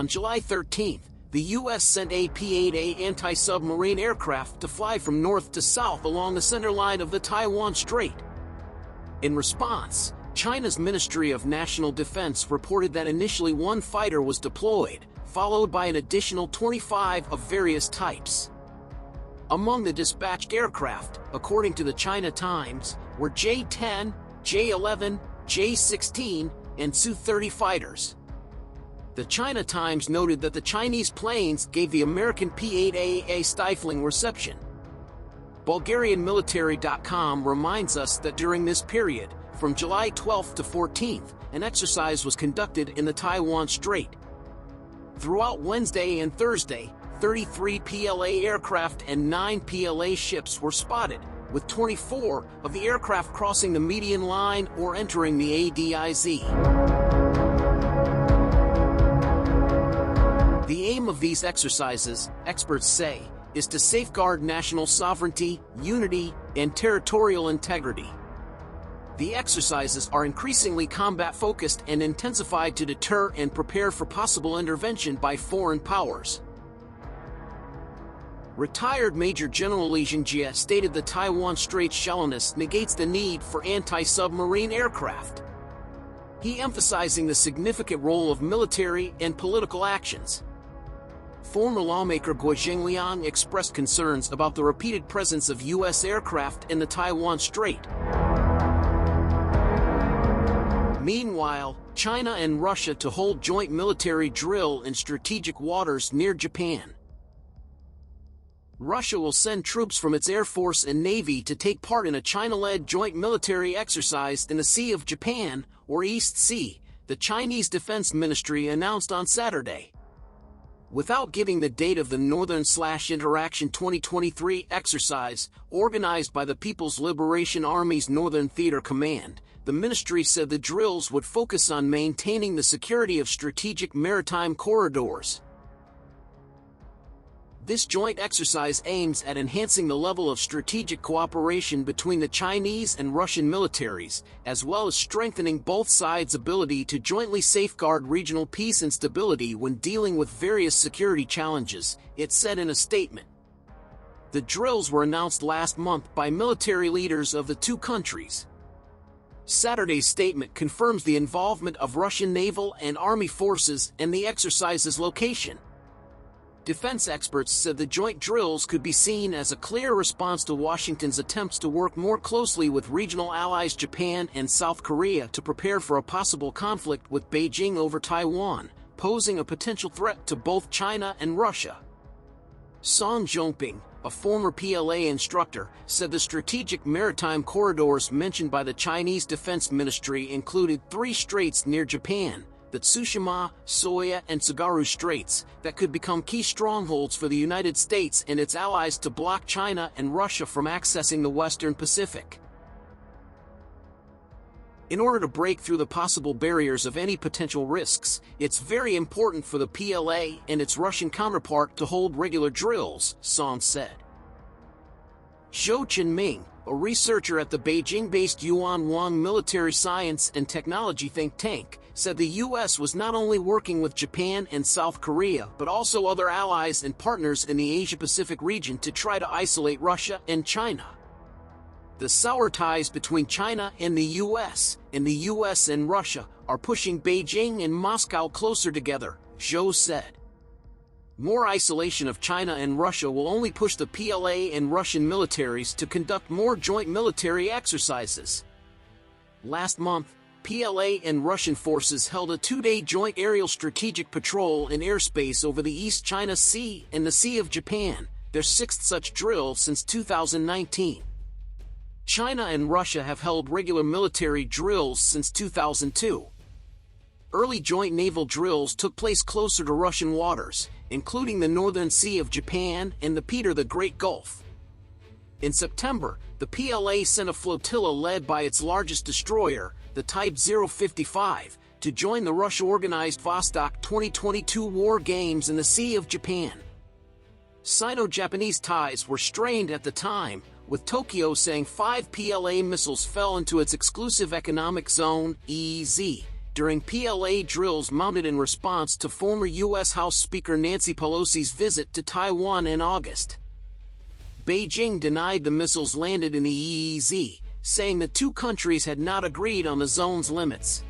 On July 13, the U.S. sent a P-8A anti-submarine aircraft to fly from north to south along the center line of the Taiwan Strait. In response, China's Ministry of National Defense reported that initially one fighter was deployed, followed by an additional 25 of various types. Among the dispatched aircraft, according to the China Times, were J-10, J-11, J-16, and Su-30 fighters. The China Times noted that the Chinese planes gave the American P-8A a stifling reception. BulgarianMilitary.com reminds us that during this period, from July 12 to 14th, an exercise was conducted in the Taiwan Strait. Throughout Wednesday and Thursday, 33 PLA aircraft and 9 PLA ships were spotted, with 24 of the aircraft crossing the median line or entering the ADIZ. The aim of these exercises, experts say, is to safeguard national sovereignty, unity, and territorial integrity. The exercises are increasingly combat-focused and intensified to deter and prepare for possible intervention by foreign powers. Retired Major General Li Jingjie stated the Taiwan Strait's shallowness negates the need for anti-submarine aircraft. He emphasizing the significant role of military and political actions. Former lawmaker Guo Zhengliang expressed concerns about the repeated presence of U.S. aircraft in the Taiwan Strait. Meanwhile, China and Russia to hold joint military drill in strategic waters near Japan. Russia will send troops from its Air Force and Navy to take part in a China-led joint military exercise in the Sea of Japan, or East Sea, the Chinese Defense Ministry announced on Saturday. Without giving the date of the Northern/Interaction 2023 exercise, organized by the People's Liberation Army's Northern Theater Command, the ministry said the drills would focus on maintaining the security of strategic maritime corridors. This joint exercise aims at enhancing the level of strategic cooperation between the Chinese and Russian militaries, as well as strengthening both sides' ability to jointly safeguard regional peace and stability when dealing with various security challenges, it said in a statement. The drills were announced last month by military leaders of the two countries. Saturday's statement confirms the involvement of Russian naval and army forces and the exercise's location. Defense experts said the joint drills could be seen as a clear response to Washington's attempts to work more closely with regional allies Japan and South Korea to prepare for a possible conflict with Beijing over Taiwan, posing a potential threat to both China and Russia. Song Zhongping, a former PLA instructor, said the strategic maritime corridors mentioned by the Chinese Defense Ministry included 3 straits near Japan, the Tsushima, Soya, and Tsugaru Straits, that could become key strongholds for the United States and its allies to block China and Russia from accessing the Western Pacific. In order to break through the possible barriers of any potential risks, it's very important for the PLA and its Russian counterpart to hold regular drills, Song said. Zhou Qinming, a researcher at the Beijing-based Yuanwang Military Science and Technology think tank, said the U.S. was not only working with Japan and South Korea but also other allies and partners in the Asia-Pacific region to try to isolate Russia and China. The sour ties between China and the U.S. and Russia are pushing Beijing and Moscow closer together, Zhou said. More isolation of China and Russia will only push the PLA and Russian militaries to conduct more joint military exercises. Last month, PLA and Russian forces held a 2-day joint aerial strategic patrol in airspace over the East China Sea and the Sea of Japan, their 6th such drill since 2019. China and Russia have held regular military drills since 2002. Early joint naval drills took place closer to Russian waters, including the Northern Sea of Japan and the Peter the Great Gulf. In September, the PLA sent a flotilla led by its largest destroyer, the Type 055, to join the Russia-organized Vostok 2022 War Games in the Sea of Japan. Sino-Japanese ties were strained at the time, with Tokyo saying 5 PLA missiles fell into its exclusive economic zone, EEZ, during PLA drills mounted in response to former U.S. House Speaker Nancy Pelosi's visit to Taiwan in August. Beijing denied the missiles landed in the EEZ, saying the two countries had not agreed on the zone's limits.